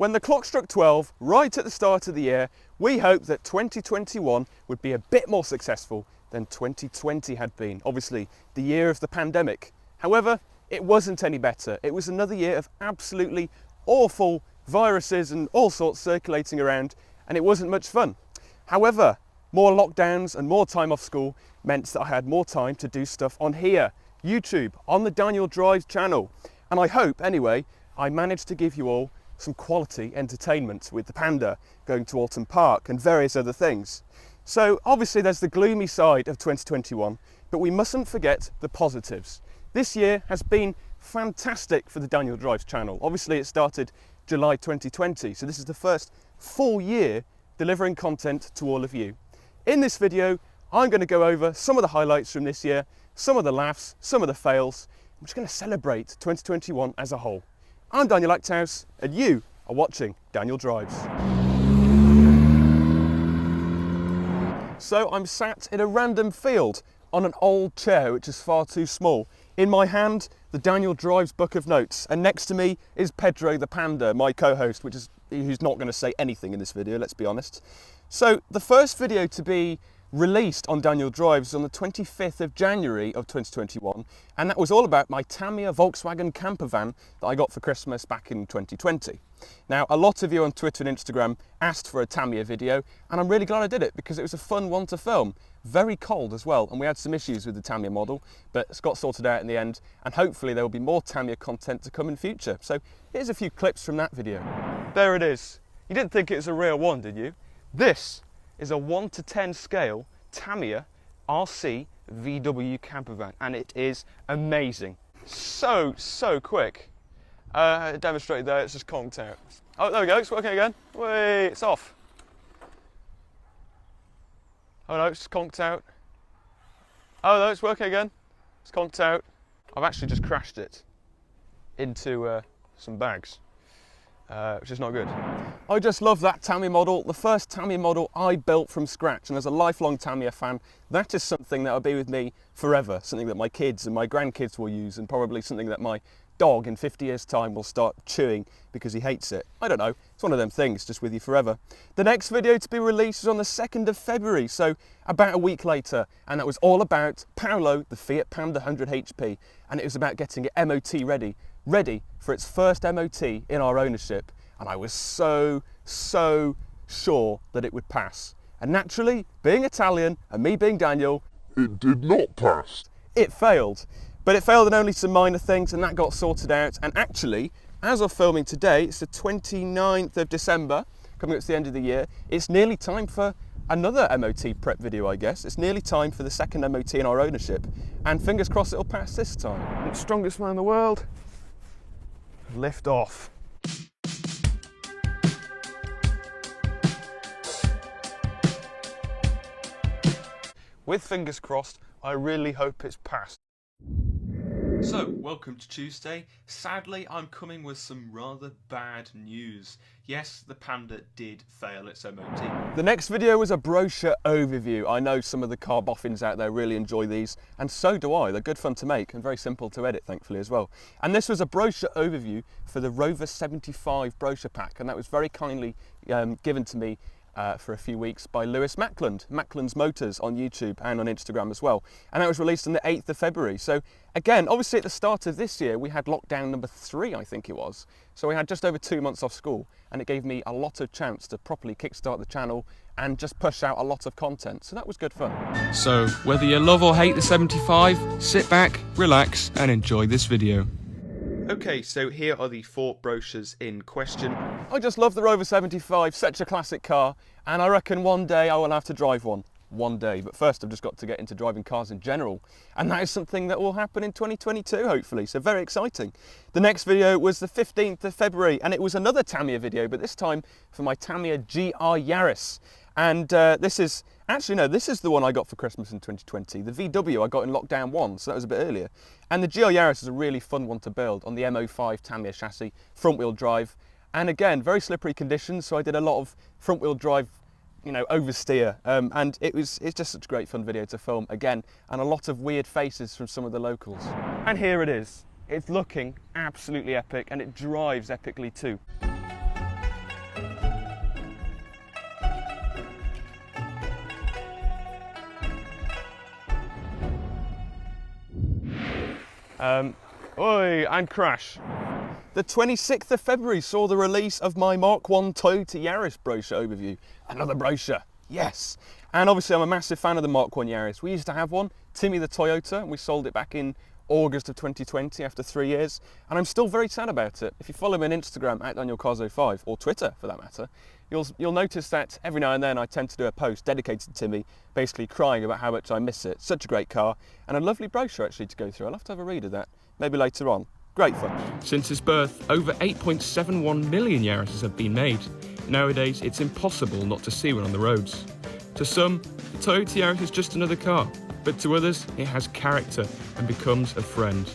When the clock struck 12, right at the start of the year, we hoped that 2021 would be a bit more successful than 2020 had been. Obviously, the year of the pandemic. However, it wasn't any better. It was another year of absolutely awful viruses and all sorts circulating around, and it wasn't much fun. However, more lockdowns and more time off school meant that I had more time to do stuff on here, YouTube, on the Daniel Drives channel. And I hope, anyway, I managed to give you all some quality entertainment with the Panda, going to Alton Park and various other things. So obviously there's the gloomy side of 2021, but we mustn't forget the positives. This year has been fantastic for the Daniel Drives channel. Obviously it started July 2020, so this is the first full year delivering content to all of you. In this video, I'm going to go over some of the highlights from this year, some of the laughs, some of the fails. I'm just going to celebrate 2021 as a whole. I'm Daniel Achterhuis, and you are watching Daniel Drives. So I'm sat in a random field on an old chair, which is far too small. In my hand, the Daniel Drives book of notes, and next to me is Pedro the Panda, my co-host, who's not going to say anything in this video, let's be honest. So the first video to be released on Daniel Drives on the 25th of January of 2021, and that was all about my Tamiya Volkswagen camper van that I got for Christmas back in 2020. Now, a lot of you on Twitter and Instagram asked for a Tamiya video, and I'm really glad I did it because it was a fun one to film. Very cold as well, and we had some issues with the Tamiya model, but it's got sorted out in the end, and hopefully there will be more Tamiya content to come in future. So here's a few clips from that video. There it is. You didn't think it was a real one, did you? This is a 1 to 10 scale Tamiya RC VW camper van, and it is amazing. So quick. Demonstrated there, it's just conked out. Oh, there we go, it's working again. Wait, it's off. Oh no, it's conked out. Oh no, it's working again. It's conked out. I've actually just crashed it into some bags. Which is not good. I just love that Tamiya model, the first Tamiya model I built from scratch, and as a lifelong Tamiya fan, that is something that will be with me forever, something that my kids and my grandkids will use, and probably something that my dog in 50 years time will start chewing because he hates it. I don't know, it's one of them things, just with you forever. The next video to be released is on the 2nd of February, so about a week later, and that was all about Paolo, the Fiat Panda 100 HP, and it was about getting it MOT ready for its first MOT in our ownership, and I was so sure that it would pass. And naturally, being Italian and me being Daniel, it did not pass. It failed. But it failed in only some minor things, and that got sorted out. And actually, as of filming today, it's the 29th of December, coming up to the end of the year, it's nearly time for another MOT prep video, I guess. It's nearly time for the second MOT in our ownership, and fingers crossed it'll pass this time. I'm the strongest man in the world. Lift off. With fingers crossed, I really hope it's passed. So, welcome to Tuesday. Sadly, I'm coming with some rather bad news. Yes, the Panda did fail its MOT. The next video was a brochure overview. I know some of the car boffins out there really enjoy these, and so do I. They're good fun to make and very simple to edit, thankfully, as well. And this was a brochure overview for the Rover 75 brochure pack, and that was very kindly given to me for a few weeks by Lewis Mackland, Mackland's Motors on YouTube and on Instagram as well. And that was released on the 8th of February. So again, obviously at the start of this year, we had lockdown number 3, I think it was. So we had just over 2 months off school, and it gave me a lot of chance to properly kickstart the channel and just push out a lot of content. So that was good fun. So whether you love or hate the 75, sit back, relax and enjoy this video. Okay, so here are the 4 brochures in question. I just love the Rover 75, such a classic car, and I reckon one day I will have to drive one. One day, but first I've just got to get into driving cars in general, and that is something that will happen in 2022 hopefully, so very exciting. The next video was the 15th of February, and it was another Tamiya video, but this time for my Tamiya GR Yaris. And this is the one I got for Christmas in 2020. The VW I got in lockdown 1, so that was a bit earlier. And the GR Yaris is a really fun one to build on the M05 Tamiya chassis, front wheel drive. And again, very slippery conditions, so I did a lot of front wheel drive, you know, oversteer. And it's just such a great fun video to film again, and a lot of weird faces from some of the locals. And here it is. It's looking absolutely epic, and it drives epically too. Oi, and crash. The 26th of February saw the release of my Mark 1 Toyota Yaris brochure overview. Another brochure, yes. And obviously I'm a massive fan of the Mark 1 Yaris. We used to have one, Timmy the Toyota, and we sold it back in August of 2020 after 3 years. And I'm still very sad about it. If you follow me on Instagram, @DanielCars05, or Twitter for that matter, you'll notice that every now and then I tend to do a post dedicated to Timmy, basically crying about how much I miss it. Such a great car, and a lovely brochure actually to go through. I'll have to have a read of that, maybe later on. Great fun. Since its birth, over 8.71 million Yarises have been made. Nowadays, it's impossible not to see one on the roads. To some, the Toyota Yaris is just another car, but to others, it has character and becomes a friend.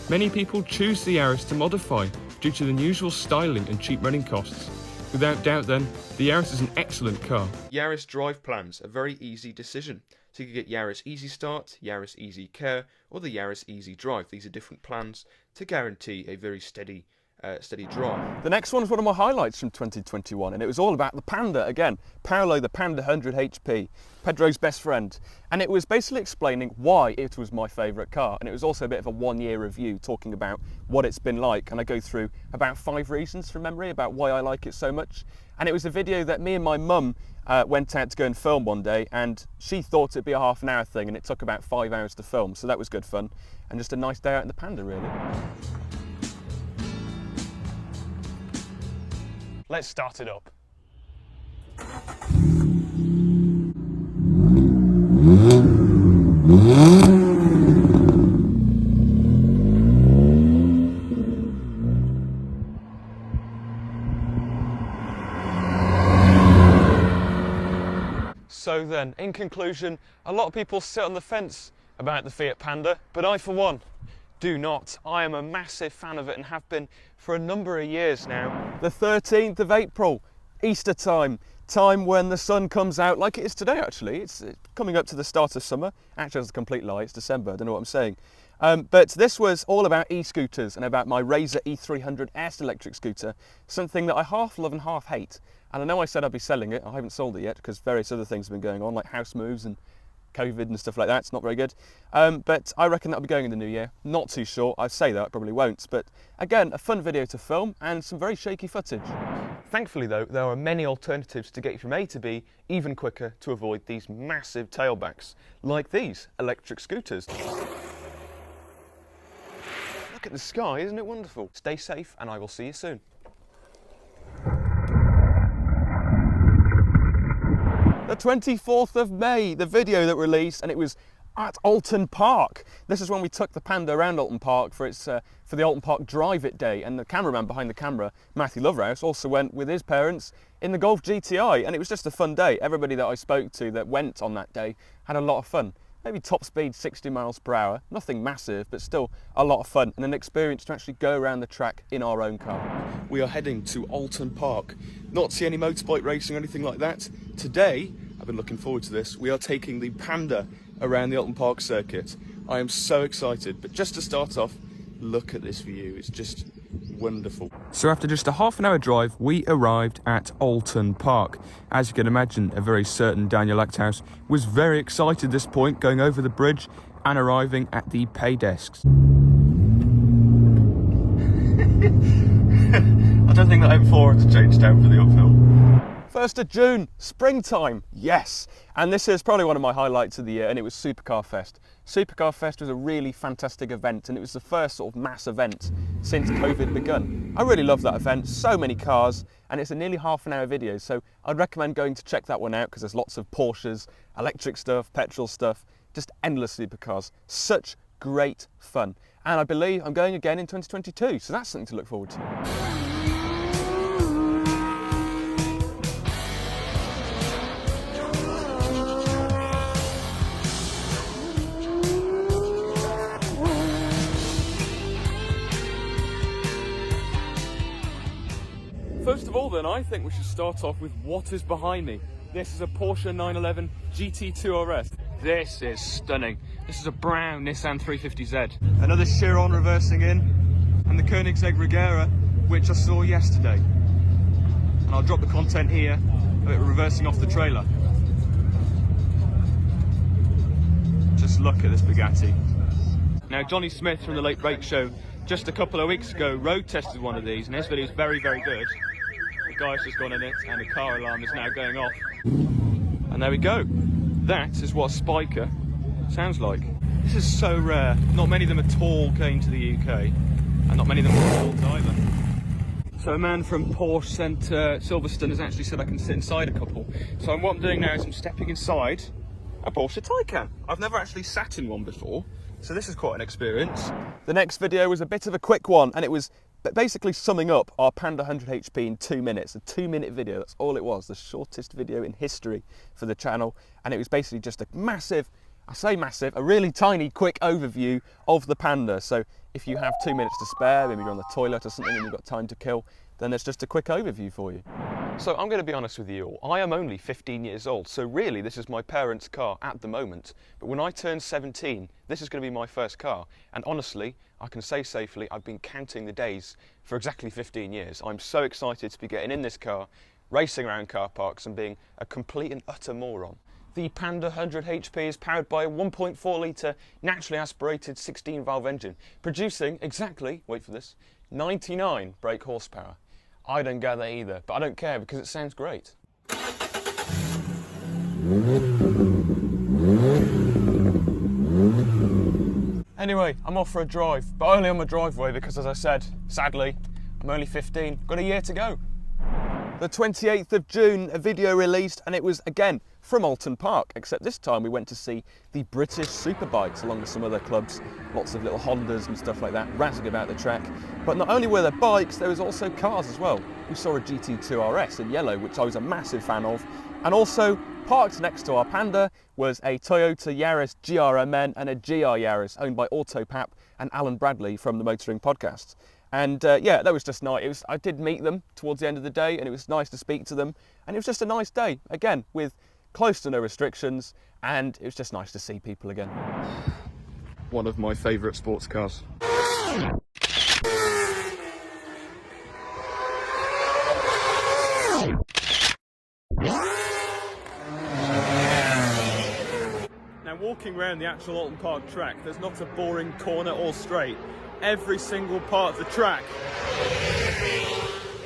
Many people choose the Yaris to modify due to the unusual styling and cheap running costs. Without doubt then, the Yaris is an excellent car. Yaris drive plans, a very easy decision. So you can get Yaris Easy Start, Yaris Easy Care, or the Yaris Easy Drive. These are different plans to guarantee a very steady drive. The next one is one of my highlights from 2021, and it was all about the Panda again. Paolo, the Panda 100 HP, Pedro's best friend. And it was basically explaining why it was my favourite car. And it was also a bit of a one-year review, talking about what it's been like. And I go through about 5 reasons from memory about why I like it so much. And it was a video that me and my mum went out to go and film one day, and she thought it'd be a half an hour thing, and it took about 5 hours to film. So that was good fun, and just a nice day out in the Panda, really. Let's start it up. So then, in conclusion, a lot of people sit on the fence about the Fiat Panda, but I, for one, do not. I am a massive fan of it and have been for a number of years now. The 13th of April, Easter time when the sun comes out, like it is today actually. It's coming up to the start of summer. Actually, that's a complete lie, it's December, I don't know what I'm saying. But this was all about e-scooters and about my Razor E300 S electric scooter, something that I half love and half hate. And I know I said I'd be selling it, I haven't sold it yet because various other things have been going on, like house moves and COVID and stuff like that. It's not very good. But I reckon that'll be going in the new year. Not too sure. I say that, I probably won't. But again, a fun video to film and some very shaky footage. Thankfully though, there are many alternatives to get you from A to B even quicker to avoid these massive tailbacks, like these electric scooters. Look at the sky, isn't it wonderful? Stay safe and I will see you soon. The 24th of May, the video that released, and it was at Alton Park. This is when we took the Panda around Alton Park for the Alton Park Drive It Day, and the cameraman behind the camera, Matthew Lovehouse, also went with his parents in the Golf GTI, and it was just a fun day. Everybody that I spoke to that went on that day had a lot of fun. Maybe top speed 60 miles per hour, nothing massive, but still a lot of fun and an experience to actually go around the track in our own car. We are heading to Alton Park, not to see any motorbike racing or anything like that. Today, I've been looking forward to this, we are taking the Panda around the Alton Park circuit. I am so excited, but just to start off, look at this view, it's just wonderful. So after just a half an hour drive, we arrived at Alton Park. As you can imagine, a very certain Daniel Achterhuis was very excited at this point, going over the bridge and arriving at the pay desks. I don't think that M4 has changed down for the uphill. 1st of June, springtime, yes! And this is probably one of my highlights of the year, and it was Supercar Fest. Supercar Fest was a really fantastic event, and it was the first sort of mass event since COVID begun. I really love that event, so many cars, and it's a nearly half an hour video, so I'd recommend going to check that one out because there's lots of Porsches, electric stuff, petrol stuff, just endless supercars. Such great fun. And I believe I'm going again in 2022, so that's something to look forward to. First of all then, I think we should start off with what is behind me. This is a Porsche 911 GT2 RS. This is stunning. This is a brown Nissan 350Z. Another Chiron reversing in, and the Koenigsegg Regera, which I saw yesterday. And I'll drop the content here of it reversing off the trailer. Just look at this Bugatti. Now, Johnny Smith from the Late Break Show just a couple of weeks ago road tested one of these, and his video is very, very good. The guy's just gone in it, and the car alarm is now going off. And there we go. That is what a spiker sounds like. This is so rare. Not many of them at all came to the UK, and not many of them were built either. So a man from Porsche Centre Silverstone has actually said I can sit inside a couple. So what I'm doing now is I'm stepping inside a Porsche Taycan. I've never actually sat in one before, so this is quite an experience. The next video was a bit of a quick one, and it was basically summing up our Panda 100 HP in 2 minutes. A 2-minute video, that's all it was. The shortest video in history for the channel. And it was basically just a massive, I say massive, a really tiny quick overview of the Panda. So if you have 2 minutes to spare, maybe you're on the toilet or something and you've got time to kill, then there's just a quick overview for you. So I'm going to be honest with you all, I am only 15 years old, so really this is my parents' car at the moment. But when I turn 17, this is going to be my first car. And honestly, I can say safely, I've been counting the days for exactly 15 years. I'm so excited to be getting in this car, racing around car parks and being a complete and utter moron. The Panda 100 HP is powered by a 1.4 litre naturally aspirated 16-valve engine, producing exactly, wait for this, 99 brake horsepower. I don't get that either, but I don't care because it sounds great. Anyway, I'm off for a drive, but only on my driveway because, as I said, sadly, I'm only 15, got a year to go. The 28th of June, a video released, and it was, again, from Alton Park, except this time we went to see the British Superbikes along with some other clubs, lots of little Hondas and stuff like that, razzing about the track. But not only were there bikes, there was also cars as well. We saw a GT2 RS in yellow, which I was a massive fan of, and also parked next to our Panda was a Toyota Yaris GRMN and a GR Yaris owned by Autopap and Alan Bradley from the Motoring Podcast. And yeah, that was just nice. I did meet them towards the end of the day, and it was nice to speak to them. And it was just a nice day, again, with close to no restrictions, and it was just nice to see people again. One of my favourite sports cars. Now, walking around the actual Alton Park track, there's not a boring corner or straight. Every single part of the track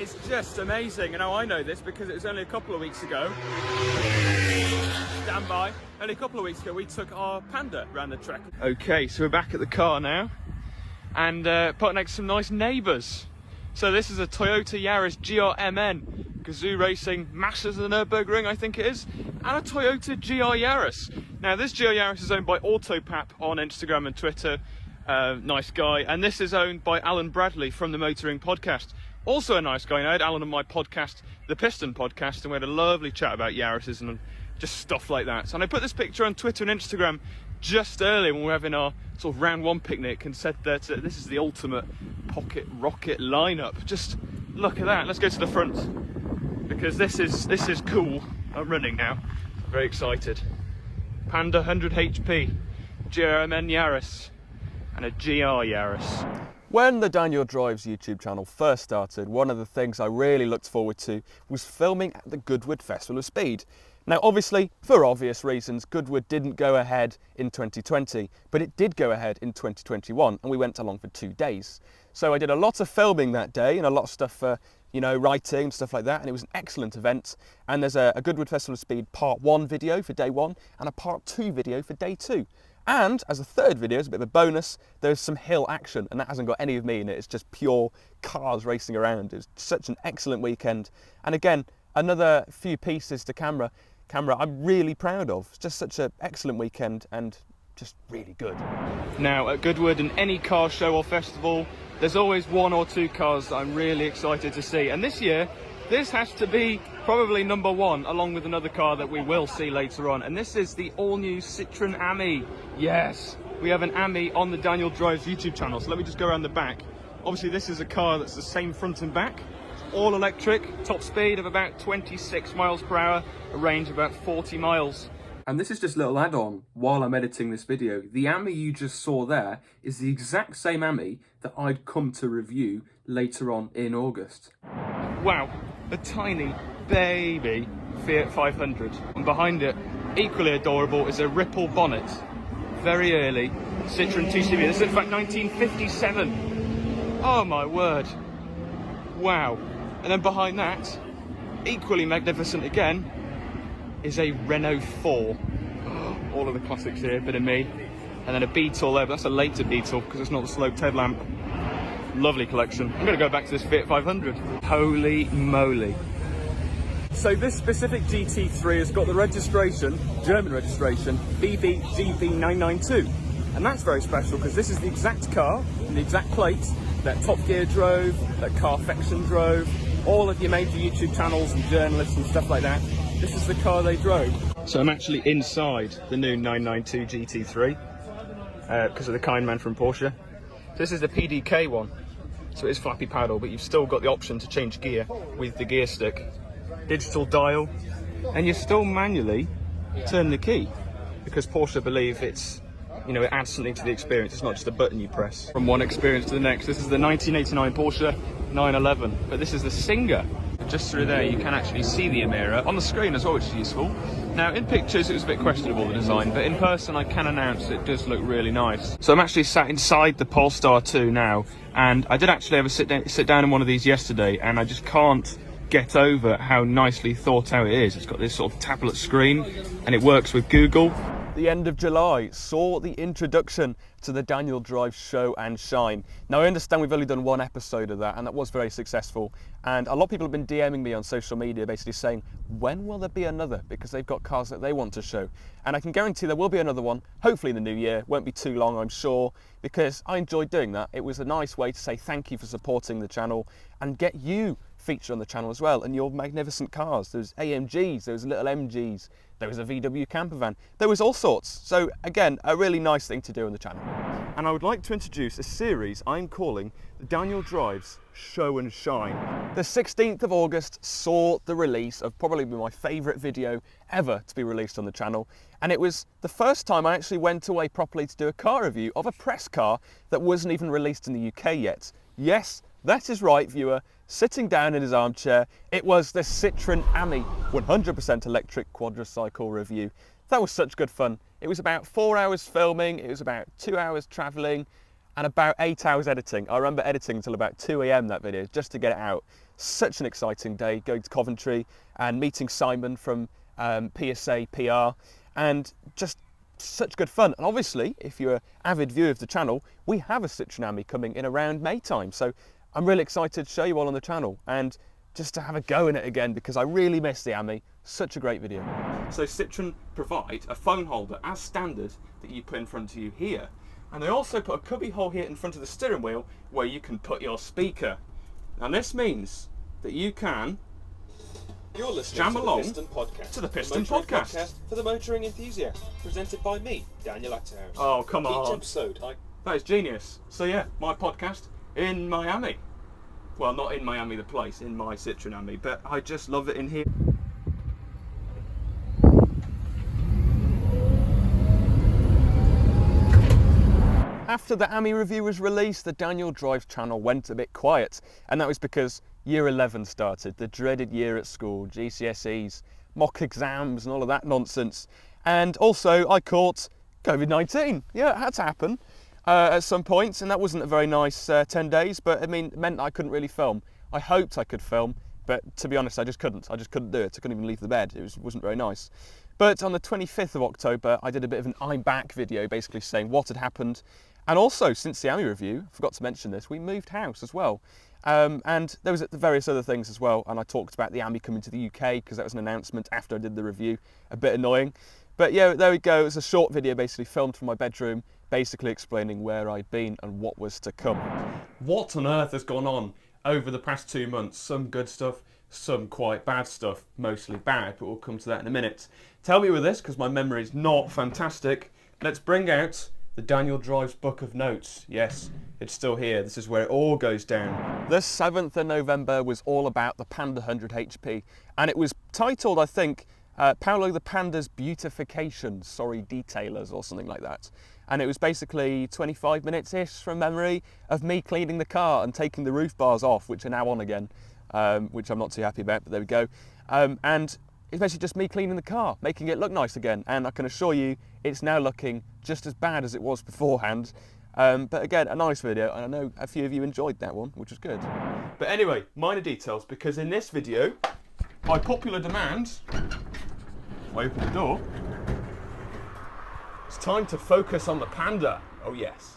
is just amazing. And now I know this because it was only a couple of weeks ago. Stand by. Only a couple of weeks ago we took our Panda around the track. Okay, so we're back at the car now and put next to some nice neighbours. So this is a Toyota Yaris GRMN, Gazoo Racing Masters of the Nürburgring, I think it is, and a Toyota GR Yaris. Now this GR Yaris is owned by Autopap on Instagram and Twitter. Nice guy, and this is owned by Alan Bradley from the Motoring Podcast, also a nice guy. I had Alan on my podcast, the Piston Podcast, and we had a lovely chat about Yarises and just stuff like that. So, and I put this picture on Twitter and Instagram just earlier when we were having our sort of round one picnic, and said that this is the ultimate pocket rocket lineup. Just look at that. Let's go to the front because this is cool. I'm running now, very excited. Panda 100 HP, GRMN Yaris, and a GR Yaris. When the Daniel Drives YouTube channel first started, one of the things I really looked forward to was filming at the Goodwood Festival of Speed. Now obviously, for obvious reasons, Goodwood didn't go ahead in 2020, but it did go ahead in 2021, and we went along for 2 days. So I did a lot of filming that day and a lot of stuff for, you know, writing and stuff like that, and it was an excellent event. And there's a Goodwood Festival of Speed Part 1 video for day 1 and a Part 2 video for day 2. And as a third video, as a bit of a bonus, there's some hill action, and that hasn't got any of me in it. It's just pure cars racing around. It was such an excellent weekend. And again, another few pieces to camera I'm really proud of. It's just such an excellent weekend and just really good. Now at Goodwood and any car show or festival, there's always 1 or 2 cars that I'm really excited to see. And this year, this has to be probably number 1, along with another car that we will see later on. And this is the all-new Citroen Ami. Yes, we have an Ami on the Daniel Drives YouTube channel. So let me just go around the back. Obviously, this is a car that's the same front and back. It's all electric, top speed of about 26 miles per hour, a range of about 40 miles. And this is just a little add-on while I'm editing this video. The Ami you just saw there is the exact same Ami that I'd come to review later on in August. Wow, a tiny baby Fiat 500. And behind it, equally adorable, is a Ripple bonnet. Very early, Citroen 2CV. This is in fact 1957. Oh my word. Wow. And then behind that, equally magnificent again, is a Renault 4. All of the classics here, bit of me. And then a Beetle there, but that's a later Beetle because it's not the sloped headlamp. Lovely collection. I'm going to go back to this Fiat 500. Holy moly. So this specific GT3 has got the registration, German registration, BBGB992. And that's very special because this is the exact car and the exact plate that Top Gear drove, that Carfection drove, all of your major YouTube channels and journalists and stuff like that. This is the car they drove. So I'm actually inside the new 992 GT3 because of the kind man from Porsche. This is the PDK one, so it is flappy paddle, but you've still got the option to change gear with the gear stick. Digital dial, and you still manually turn the key because Porsche believe it's, you know, it adds something to the experience. It's not just a button you press. From one experience to the next. This is the 1989 Porsche 911, but this is the Singer. Just through there you can actually see the Emira on the screen as well, which is useful. Now in pictures it was a bit questionable, the design, but in person I can announce it does look really nice. So I'm actually sat inside the Polestar 2 now, and I did actually have a sit down in one of these yesterday, and I just can't get over how nicely thought out it is. It's got this sort of tablet screen and it works with Google. The end of July saw the introduction to the Daniel Drive Show and Shine. Now I understand we've only done one episode of that, and that was very successful, and a lot of people have been DMing me on social media basically saying, when will there be another, because they've got cars that they want to show. And I can guarantee there will be another one, hopefully in the new year. Won't be too long, I'm sure, because I enjoyed doing that. It was a nice way to say thank you for supporting the channel and get you featured on the channel as well, and your magnificent cars. There's AMGs, there was little MGs, there was a VW camper van, there was all sorts. So again, a really nice thing to do on the channel. And I would like to introduce a series I'm calling the Daniel Drives Show and Shine. The 16th of August saw the release of probably my favourite video ever to be released on the channel, and it was the first time I actually went away properly to do a car review of a press car that wasn't even released in the UK yet. Yes, that is right, viewer. Sitting down in his armchair, it was the Citroen Ami 100% electric quadricycle review. That was such good fun. It was about 4 hours filming, it was about 2 hours travelling, and about 8 hours editing. I remember editing until about 2 AM that video, just to get it out. Such an exciting day, going to Coventry and meeting Simon from PSA PR, and just such good fun. And obviously, if you're an avid viewer of the channel, we have a Citroen Ami coming in around May time. So I'm really excited to show you all on the channel and just to have a go in it again, because I really miss the Ami. Such a great video. So Citroen provide a phone holder as standard that you put in front of you here. And they also put a cubby hole here in front of the steering wheel where you can put your speaker. And this means that you can jam along to the Piston Podcast for the motoring enthusiast, presented by me, Daniel Achterhuis. Oh, come on. Each episode, That is genius. So yeah, my podcast in Miami. Well, not in Miami the place, in my Citroen Ami, but I just love it in here. After the Ami review was released, the Daniel Drives channel went a bit quiet, and that was because Year 11 started, the dreaded year at school, GCSEs, mock exams and all of that nonsense. And also I caught COVID-19. Yeah, it had to happen at some point, and that wasn't a very nice 10 days, but I mean, it meant I couldn't really film. I hoped I could film, but to be honest, I just couldn't do it. I couldn't even leave the bed. It wasn't very nice. But on the 25th of October, I did a bit of an I'm back video, basically saying what had happened. And also, since the Ami review, I forgot to mention this, we moved house as well. And there was various other things as well, and I talked about the Ami coming to the UK because that was an announcement after I did the review. A bit annoying. But yeah, there we go. It was a short video basically filmed from my bedroom, basically explaining where I'd been and what was to come. What on earth has gone on over the past 2 months? Some good stuff, some quite bad stuff, mostly bad, but we'll come to that in a minute. Tell me with this, because my memory is not fantastic, let's bring out the Daniel Drives book of notes. Yes, it's still here. This is where it all goes down. The 7th of November was all about the Panda 100 HP, and it was titled, I think, Paolo the Panda's Beautification, Detailers, or something like that. And it was basically 25 minutes-ish from memory of me cleaning the car and taking the roof bars off, which are now on again, which I'm not too happy about, but there we go. And it's basically just me cleaning the car, making it look nice again. And I can assure you, it's now looking just as bad as it was beforehand. But again, a nice video, and I know a few of you enjoyed that one, which was good. But anyway, minor details, because in this video, by popular demand, I open the door. It's time to focus on the Panda. Oh yes.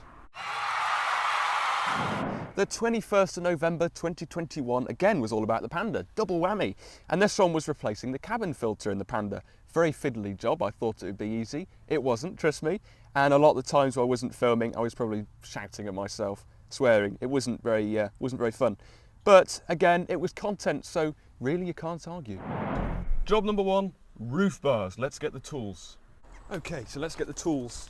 The 21st of November 2021 again was all about the Panda, double whammy. And this one was replacing the cabin filter in the Panda. Very fiddly job, I thought it would be easy. It wasn't, trust me. And a lot of the times where I wasn't filming, I was probably shouting at myself, swearing. It wasn't very fun. But again, it was content, so really you can't argue. Job number 1, roof bars. Let's get the tools. Okay, so let's get the tools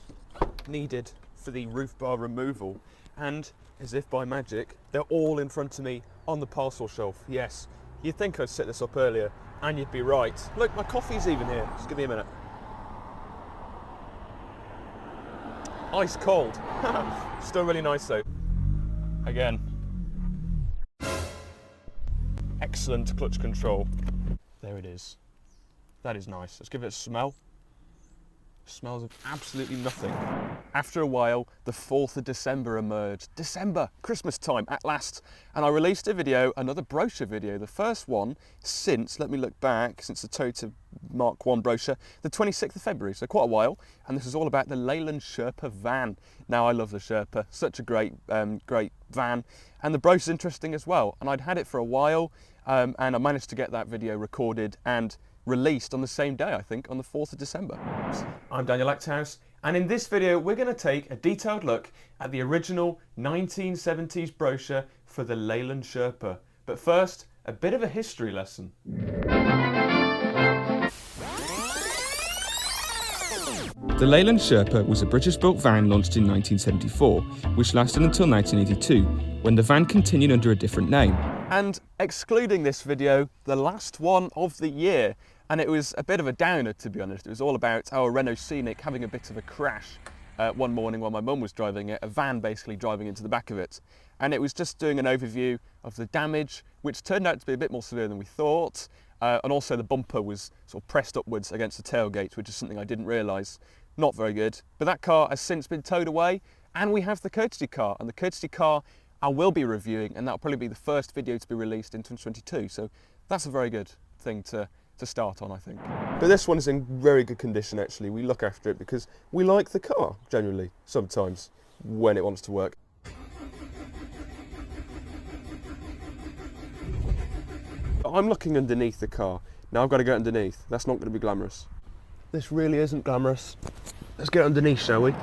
needed for the roof bar removal. And as if by magic, they're all in front of me on the parcel shelf. Yes, you'd think I'd set this up earlier, and you'd be right. Look, my coffee's even here. Just give me a minute. Ice cold. Still really nice though. Again. Excellent clutch control. There it is. That is nice. Let's give it a smell. Smells of absolutely nothing. After a while, the 4th of December emerged. December, Christmas time at last. And I released a video, another brochure video, the first one since, let me look back, since the Toyota Mark 1 brochure, the 26th of February, so quite a while. And this is all about the Leyland Sherpa van. Now I love the Sherpa, such a great van. And the brochure's interesting as well. And I'd had it for a while, and I managed to get that video recorded and released on the same day, I think, on the 4th of December. I'm Daniel Achterhuis, and in this video we're going to take a detailed look at the original 1970s brochure for the Leyland Sherpa. But first, a bit of a history lesson. The Leyland Sherpa was a British-built van launched in 1974, which lasted until 1982, when the van continued under a different name. And excluding this video, the last one of the year, and it was a bit of a downer, to be honest. It was all about our Renault Scenic having a bit of a crash one morning while my mum was driving it, a van basically driving into the back of it. And it was just doing an overview of the damage, which turned out to be a bit more severe than we thought. And also the bumper was sort of pressed upwards against the tailgate, which is something I didn't realise. Not very good. But that car has since been towed away, and we have the courtesy car. And the courtesy car I will be reviewing, and that'll probably be the first video to be released in 2022. So that's a very good thing to start on, I think. But this one is in very good condition, actually. We look after it because we like the car, generally, sometimes, when it wants to work. I'm looking underneath the car. Now I've got to get underneath. That's not going to be glamorous. This really isn't glamorous. Let's get underneath, shall we?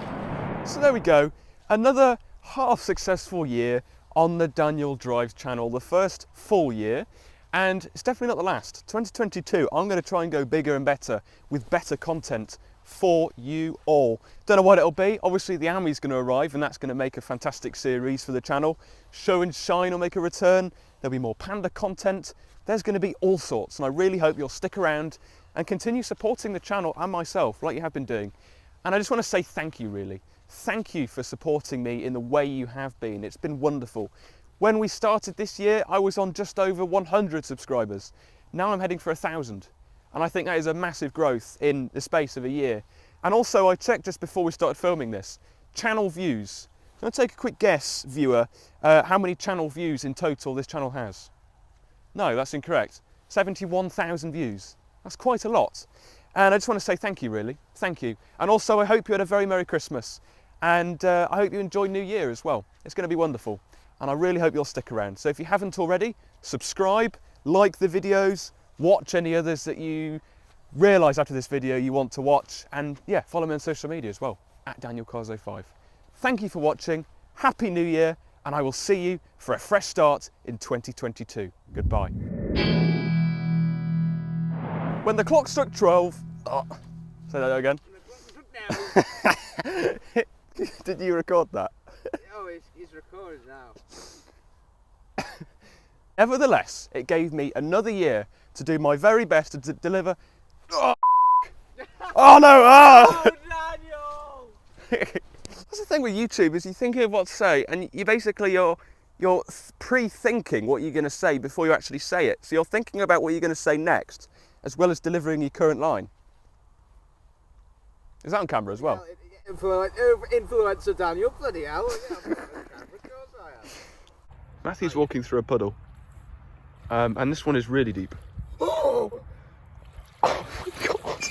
So there we go. Another half successful year on the Daniel Drives channel. The first full year. And it's definitely not the last. 2022, I'm going to try and go bigger and better with better content for you all. Don't know what it'll be. Obviously the Ami's going to arrive, and that's going to make a fantastic series for the channel. Show and Shine will make a return. There'll be more Panda content. There's going to be all sorts, and I really hope you'll stick around and continue supporting the channel and myself like you have been doing. And I just want to say thank you, really. Thank you for supporting me in the way you have been. It's been wonderful. When we started this year, I was on just over 100 subscribers. Now I'm heading for 1,000. And I think that is a massive growth in the space of a year. And also I checked just before we started filming this, channel views. Can I take a quick guess, viewer, how many channel views in total this channel has? No, that's incorrect. 71,000 views. That's quite a lot. And I just want to say thank you, really. Thank you. And also I hope you had a very Merry Christmas. And I hope you enjoy New Year as well. It's going to be wonderful. And I really hope you'll stick around. So if you haven't already, subscribe, like the videos, watch any others that you realise after this video you want to watch, and yeah, follow me on social media as well, @DanielCars05. Thank you for watching, Happy New Year, and I will see you for a fresh start in 2022. Goodbye. When the clock struck 12, say that again. Did you record that? Oh, it's recorded now. Nevertheless, it gave me another year to do my very best to deliver. Oh, oh no! Oh! Oh, Daniel! That's the thing with YouTube, is you think of what to say, and you basically you're pre-thinking what you're going to say before you actually say it. So you're thinking about what you're going to say next, as well as delivering your current line. Is that on camera as well? Influencer Daniel, bloody hell. Yeah, I'm on camera, of course I am. Matthew's walking through a puddle, and this one is really deep. Oh my god!